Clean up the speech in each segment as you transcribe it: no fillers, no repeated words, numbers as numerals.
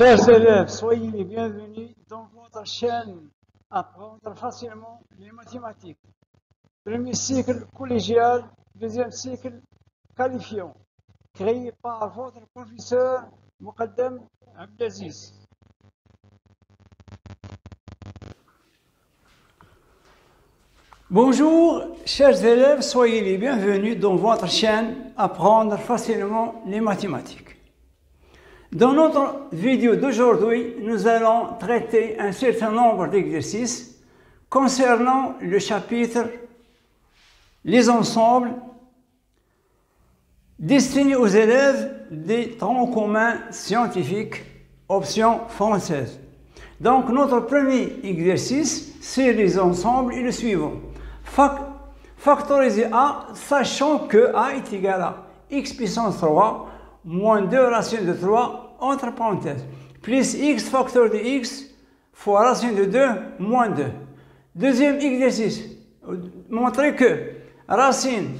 Chers élèves, soyez les bienvenus dans votre chaîne Apprendre facilement les mathématiques. Premier cycle collégial, deuxième cycle qualifiant, créé par votre professeur Moukaddam Abdelaziz. Bonjour, chers élèves, soyez les bienvenus dans votre chaîne Apprendre facilement les mathématiques. Dans notre vidéo d'aujourd'hui, nous allons traiter un certain nombre d'exercices concernant le chapitre Les ensembles destinés aux élèves des troncs communs scientifiques, option française. Donc notre premier exercice, c'est les ensembles et le suivant. Factoriser A, sachant que A est égal à x puissance 3 moins 2 racine de 3 entre parenthèses, plus x facteur de x fois racine de 2 moins 2. Deuxième exercice, montrer que la racine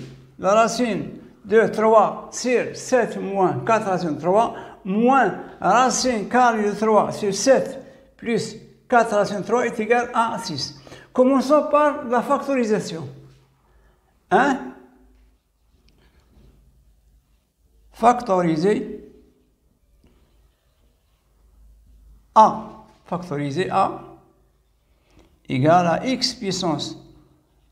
de 3 sur 7 moins 4 racine de 3 moins racine carrée de 3 sur 7 plus 4 racine de 3 est égal à 6. Commençons par la factorisation. 1. Factoriser A. Factoriser A égale à x puissance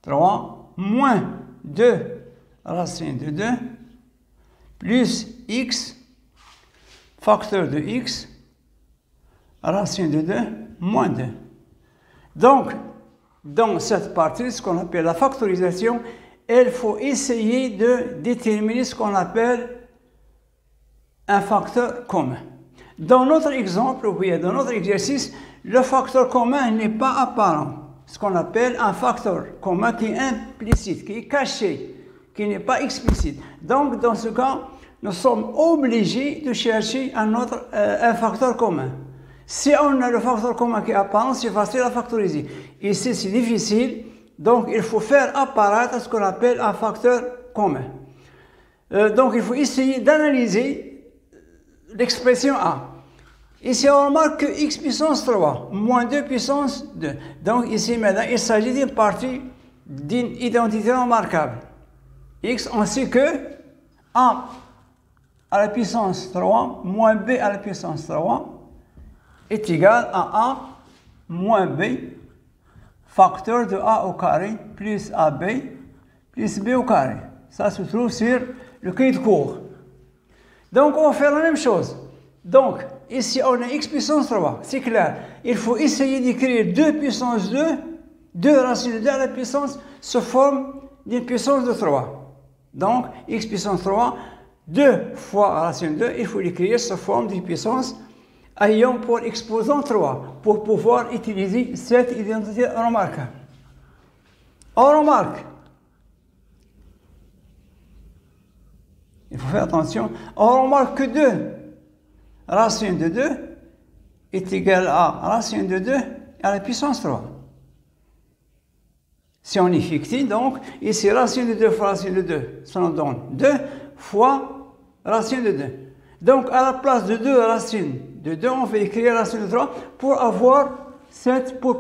3 moins 2 racine de 2 plus x facteur de x racine de 2 moins 2. Donc, dans cette partie, ce qu'on appelle la factorisation, il faut essayer de déterminer ce qu'on appelle un facteur commun. Dans notre exemple, ou bien dans notre exercice, le facteur commun n'est pas apparent. Ce qu'on appelle un facteur commun qui est implicite, qui est caché, qui n'est pas explicite. Donc, dans ce cas, nous sommes obligés de chercher un facteur commun. Si on a le facteur commun qui est apparent, c'est facile à factoriser. Ici, c'est difficile, donc il faut faire apparaître ce qu'on appelle un facteur commun. Donc, il faut essayer d'analyser l'expression A. Ici, on remarque que x puissance 3 moins 2 puissance 2. Donc, ici, maintenant, il s'agit d'une partie d'une identité remarquable. X, on sait que A à la puissance 3 moins B à la puissance 3 est égal à A moins B facteur de A au carré plus AB plus B au carré. Ça se trouve sur le cahier de cours. Donc, on va faire la même chose. Donc, ici, on a x puissance 3. C'est clair. Il faut essayer d'écrire 2 puissance 2. 2 racine de 2 à la puissance se forme d'une puissance de 3. Donc, x puissance 3, 2 fois racine de 2, il faut l'écrire sous forme d'une puissance ayant pour exposant 3 pour pouvoir utiliser cette identité remarquable. On remarque. Il faut faire attention. On remarque que 2 racine de 2 est égal à racine de 2 à la puissance 3. Si on effectue, donc, ici, racine de 2 fois racine de 2, ça nous donne 2 fois racine de 2. Donc, à la place de 2 racines de 2, on va écrire racine de 3 pour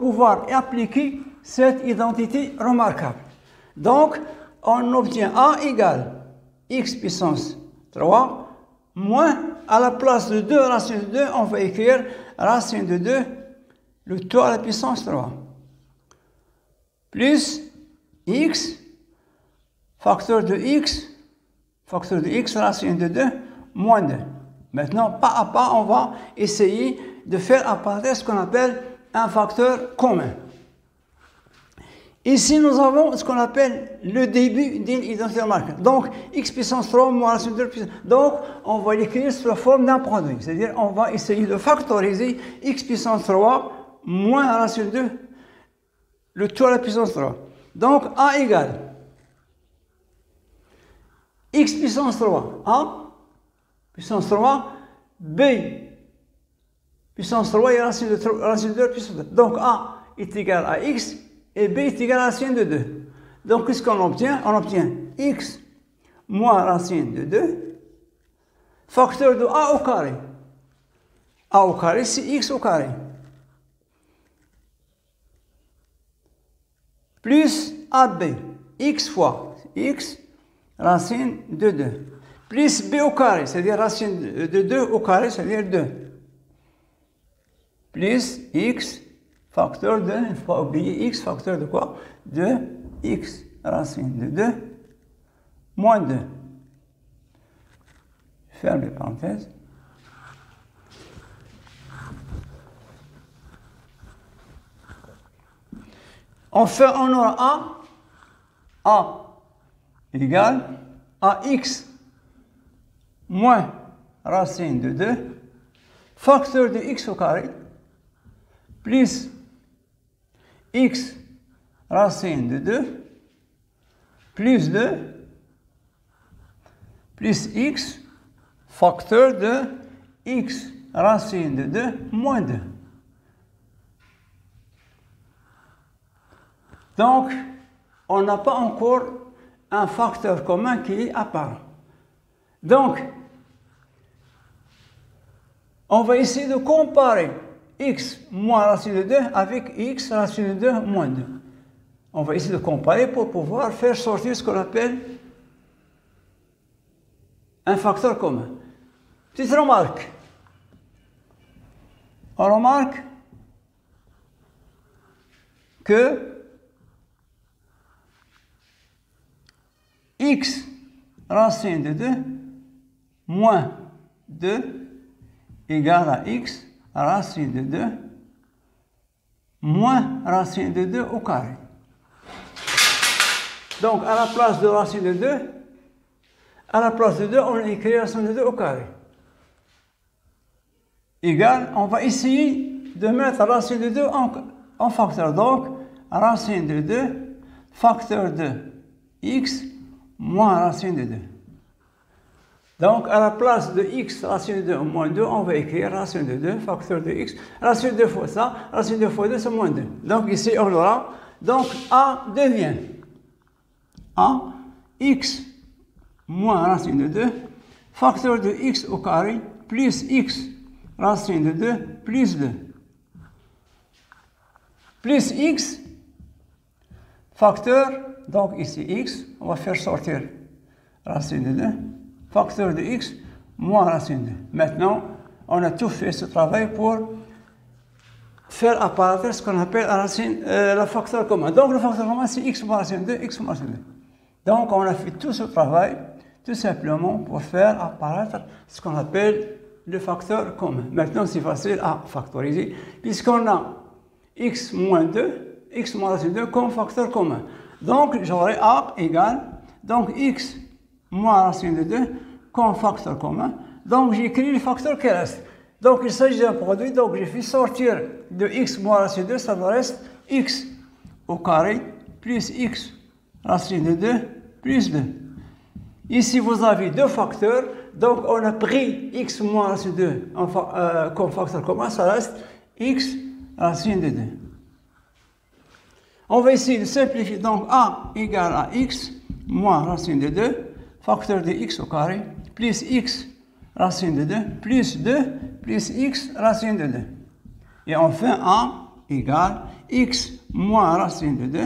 pouvoir appliquer cette identité remarquable. Donc, on obtient A égale x puissance 3 moins, à la place de 2 racine de 2, on va écrire racine de 2, le tout à la puissance 3, plus x, facteur de x racine de 2, moins 2. Maintenant, pas à pas, on va essayer de faire apparaître ce qu'on appelle un facteur commun. Ici, nous avons ce qu'on appelle le début d'une identité remarquable. Donc, x puissance 3 moins racine de 2 puissance. Donc, on va l'écrire sous la forme d'un produit. C'est-à-dire, on va essayer de factoriser x puissance 3 moins racine de 2, le tout à la puissance 3. Donc, A égale x puissance 3, A puissance 3, B puissance 3 et racine de 2 puissance 2. Donc, A est égal à x et B est égal à racine de 2. Donc, qu'est-ce qu'on obtient? On obtient x moins racine de 2, facteur de A au carré. A au carré, c'est x au carré. Plus AB, x fois x, racine de 2. Plus B au carré, c'est-à-dire racine de 2 au carré, c'est-à-dire 2. Plus x, facteur de, il ne faut pas oublier x, facteur de quoi? De x, racine de 2, moins 2. Ferme les parenthèses. Enfin, on aura A égale AX moins racine de 2, facteur de x au carré, plus x racine de 2, plus 2, plus x, facteur de x racine de 2, moins 2. Donc, on n'a pas encore un facteur commun qui est apparent. Donc, on va essayer de comparer x moins racine de 2 avec x racine de 2 moins 2. On va essayer de comparer pour pouvoir faire sortir ce qu'on appelle un facteur commun. Petite remarque. On remarque que x racine de 2 moins 2 égale à x racine de 2 moins racine de 2 au carré. Donc, à la place de racine de 2, à la place de 2, on écrit racine de 2 au carré. Égal, on va essayer de mettre racine de 2 en facteur. Donc, racine de 2, facteur de x moins racine de 2. Donc, à la place de x racine de 2 moins 2, on va écrire racine de 2, facteur de x, racine de 2 fois ça, racine de 2 fois 2, c'est moins 2. Donc, ici, on aura, donc, A devient A, x moins racine de 2, facteur de x au carré, plus x racine de 2, plus 2. Plus x, facteur, donc ici x, on va faire sortir racine de 2, facteur de x moins racine de 2. Maintenant, on a tout fait ce travail pour faire apparaître ce qu'on appelle le facteur commun. Donc le facteur commun, c'est x moins racine de 2, x moins racine de 2. Donc on a fait tout ce travail tout simplement pour faire apparaître ce qu'on appelle le facteur commun. Maintenant, c'est facile à factoriser puisqu'on a x moins 2, x moins racine de 2 comme facteur commun. Donc j'aurai A égale, donc x moins racine de 2 comme facteur commun. Donc j'écris le facteur qui reste. Donc il s'agit d'un produit, donc j'ai fait sortir de x moins racine de 2, ça me reste x au carré plus x racine de 2 plus 2. Ici vous avez deux facteurs, donc on a pris x moins racine de 2 comme facteur commun, ça reste x racine de 2. On va essayer de simplifier, donc A égale à x moins racine de 2, facteur de x au carré, plus x racine de 2, plus 2, plus x racine de 2. Et enfin, A égale x moins racine de 2,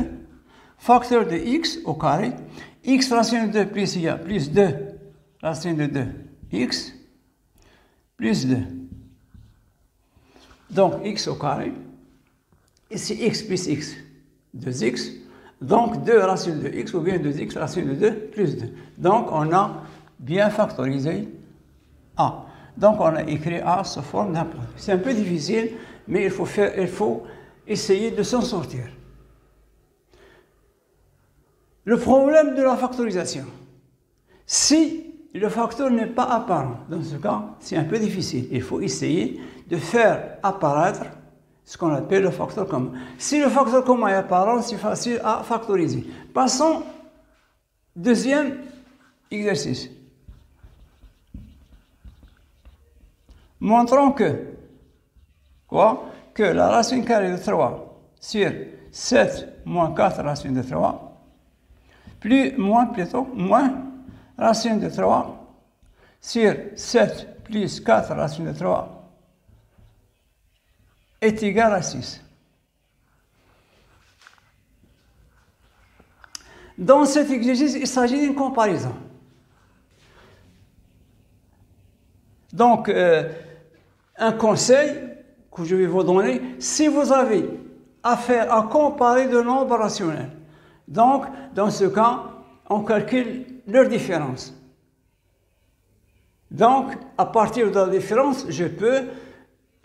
facteur de x au carré, x racine de 2 plus il y a plus 2 racine de 2, x, plus 2. Donc, x au carré, ici x plus x, 2x, donc 2 racine de x ou bien 2x racine de 2 plus 2. Donc, on a bien factorisé A. Donc, on a écrit A sous forme d'un produit. C'est un peu difficile, mais il faut essayer de s'en sortir. Le problème de la factorisation, si le facteur n'est pas apparent, dans ce cas, c'est un peu difficile. Il faut essayer de faire apparaître ce qu'on appelle le facteur commun. Si le facteur commun est apparent, c'est facile à factoriser. Passons au deuxième exercice. Montrons que la racine carrée de 3 sur 7 moins 4 racine de 3, moins racine de 3 sur 7 plus 4 racine de 3 est égal à 6. Dans cet exercice, il s'agit d'une comparaison. Donc, un conseil que je vais vous donner, si vous avez affaire à comparer deux nombres rationnels, donc, dans ce cas, on calcule leur différence. Donc, à partir de la différence, je peux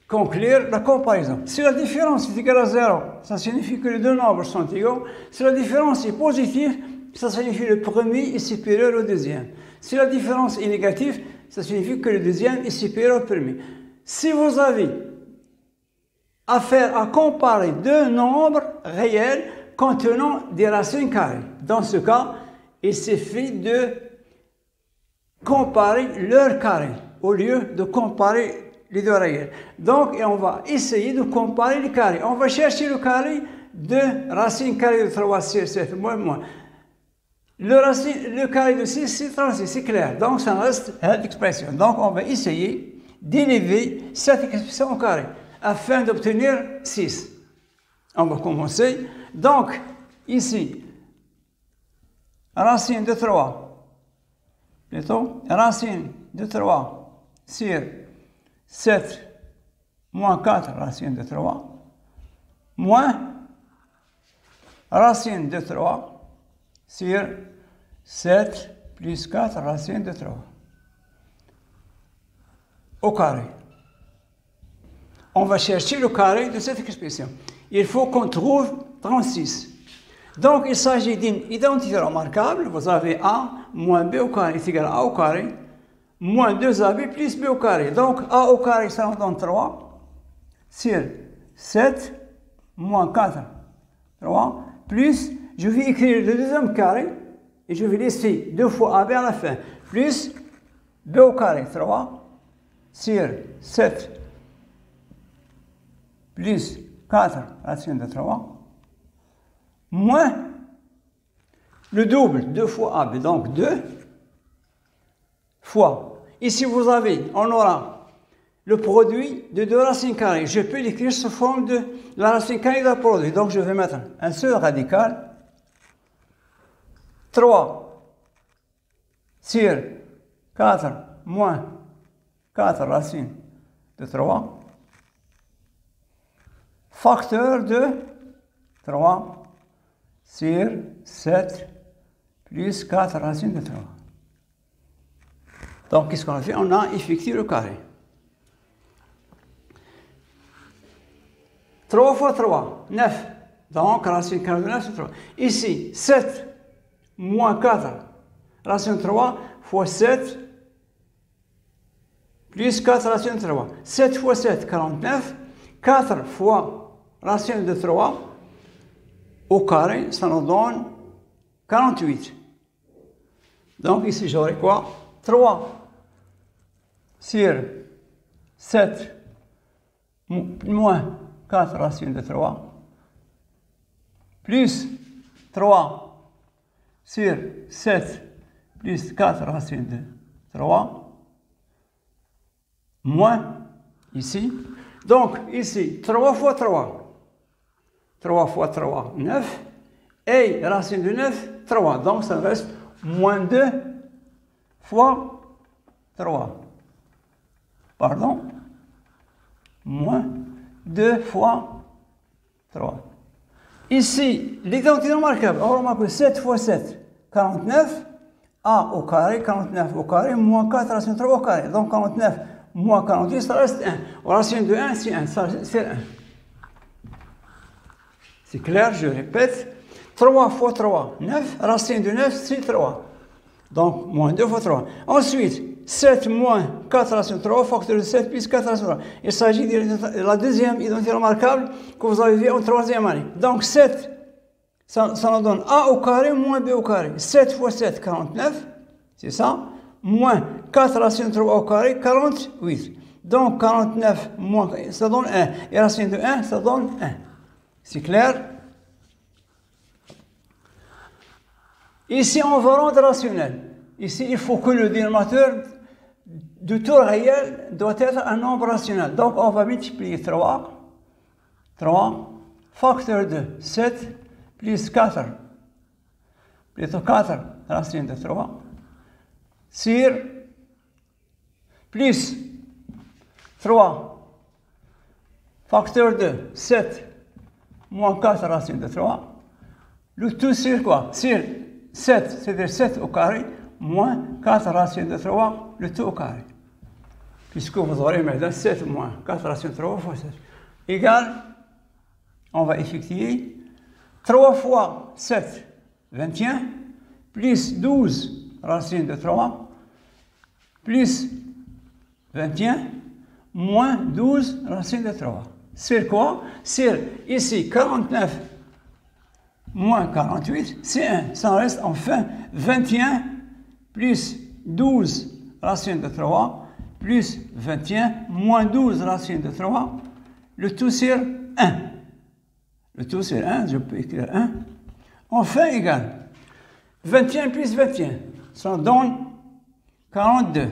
conclure la comparaison. Si la différence est égale à 0, ça signifie que les deux nombres sont égaux. Si la différence est positive, ça signifie que le premier est supérieur au deuxième. Si la différence est négative, ça signifie que le deuxième est supérieur au premier. Si vous avez affaire à comparer deux nombres réels contenant des racines carrées, dans ce cas, il suffit de comparer leurs carrés au lieu de comparer les deux réels. Donc, on va essayer de comparer les carrés. On va chercher le carré de racine carrée de 3, 6, 7, moins. Le carré de 6, c'est 36, c'est clair. Donc, ça reste l'expression. Donc, on va essayer d'élever cette expression au carré afin d'obtenir 6. On va commencer. Donc, ici, racine de 3, plutôt, racine de 3 sur 7 moins 4 racine de 3, moins racine de 3 sur 7 plus 4 racine de 3 au carré. On va chercher le carré de cette expression. Il faut qu'on trouve 36. Donc, il s'agit d'une identité remarquable. Vous avez A moins B au carré est égal à A au carré moins 2AB plus B au carré. Donc, A au carré, ça nous donne 3 sur 7 moins 4, 3, plus, je vais écrire le deuxième carré et je vais laisser 2 fois AB à la fin, plus B au carré, 3 sur 7 plus 4 racine de 3 moins le double, 2 fois AB, donc 2 fois. Ici, on aura le produit de deux racines carrées. Je peux l'écrire sous forme de la racine carrée de la produit. Donc, je vais mettre un seul radical. 3 sur 4 moins 4 racines de 3. Facteur de 3 sur 7 plus 4 racines de 3. Donc, qu'est-ce qu'on a fait? On a effectué le carré. 3 fois 3, 9. Donc, racine carrée de 9, c'est 3. Ici, 7 moins 4, racine de 3, fois 7, plus 4 racine de 3. 7 fois 7, 49. 4 fois racine de 3, au carré, ça nous donne 48. Donc, ici, j'aurai quoi? 3 sur 7 moins 4 racine de 3 plus 3 sur 7 plus 4 racine de 3 moins ici. Donc ici 3 fois 3. 3 fois 3, 9. Et racine de 9, 3. Donc ça reste moins 2 fois 3. Pardon. Moins 2 fois 3. Ici, l'identité remarquable. On remarque que 7 fois 7, 49. A au carré, 49 au carré, moins 4 racine de 3 au carré. Donc 49 moins 48, ça reste 1. Racine de 1, c'est 1. Ça, c'est 1. C'est clair, je répète. 3 fois 3, 9. Racine de 9, c'est 3. Donc, moins 2 fois 3. Ensuite, 7 moins 4 racine de 3, facteur de 7 plus 4 racine de 3. Il s'agit de la deuxième identité remarquable que vous avez vue en troisième année. Donc, 7, ça nous donne A au carré moins B au carré. 7 fois 7, 49. C'est ça. Moins 4 racine de 3 au carré, 48. Donc, 49 moins, ça donne 1. Et racine de 1, ça donne 1. C'est clair? Ici, on va rendre rationnel. Ici, il faut que le dénominateur de tout réel doit être un nombre rationnel. Donc, on va multiplier 3 3, facteur de 7 plus 4, plutôt 4 racine de 3, sur plus 3, facteur de 7 moins 4 racine de 3, le tout sur quoi? Sur 7, c'est-à-dire 7 au carré, moins 4 racine de 3, le tout au carré. Puisque vous aurez maintenant 7 moins 4 racine de 3 fois 7, égale, on va effectuer 3 fois 7, 21, plus 12 racine de 3, plus 21, moins 12 racine de 3. C'est quoi? C'est ici 49 moins 48, c'est 1. Ça reste enfin 21 plus 12 racine de 3, plus 21 moins 12 racine de 3, le tout sur 1. Le tout sur 1, je peux écrire 1. Enfin égal 21 plus 21, ça donne 42.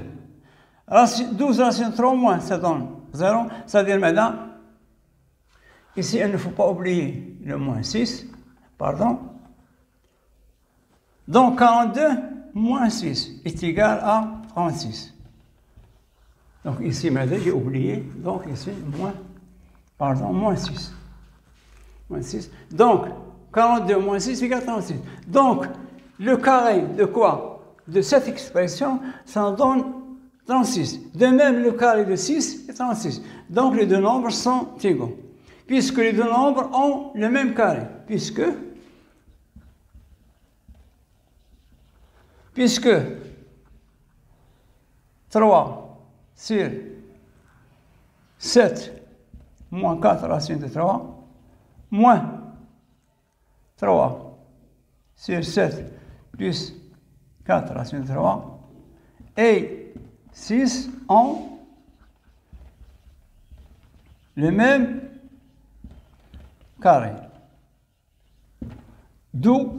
12 racine de 3 moins, ça donne 0. C'est-à-dire maintenant, ici, il ne faut pas oublier le moins 6, pardon. Donc 42 moins 6 est égal à 36. Donc ici, maintenant, j'ai oublié, donc ici, moins 6. Moins 6. Donc, 42 moins 6 égale 36. Donc, le carré de quoi? De cette expression, ça donne 36. De même, le carré de 6 est 36. Donc, les deux nombres sont égaux. Puisque les deux nombres ont le même carré. Puisque 3 sur 7 moins 4 racine de 3, moins 3 sur 7 plus 4 racine de 3, et 6 ont le même carré. D'où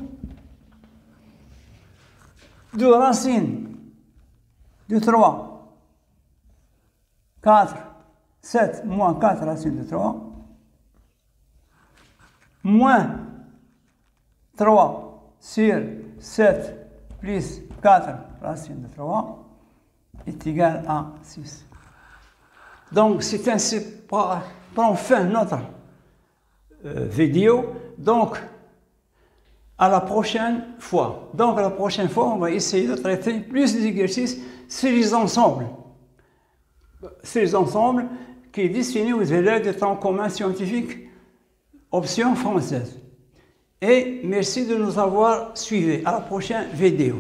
racine de 3, 4, 7 moins 4 racine de 3, moins 3 sur 7 plus 4 racine de 3 est égal à 6. Donc, c'est ainsi prend fin notre vidéo. Donc, à la prochaine fois. Donc, à la prochaine fois, on va essayer de traiter plus des exercices sur les ensembles. C'est les ensembles qui est destiné aux élèves de temps commun scientifique, option française. Et merci de nous avoir suivis. À la prochaine vidéo.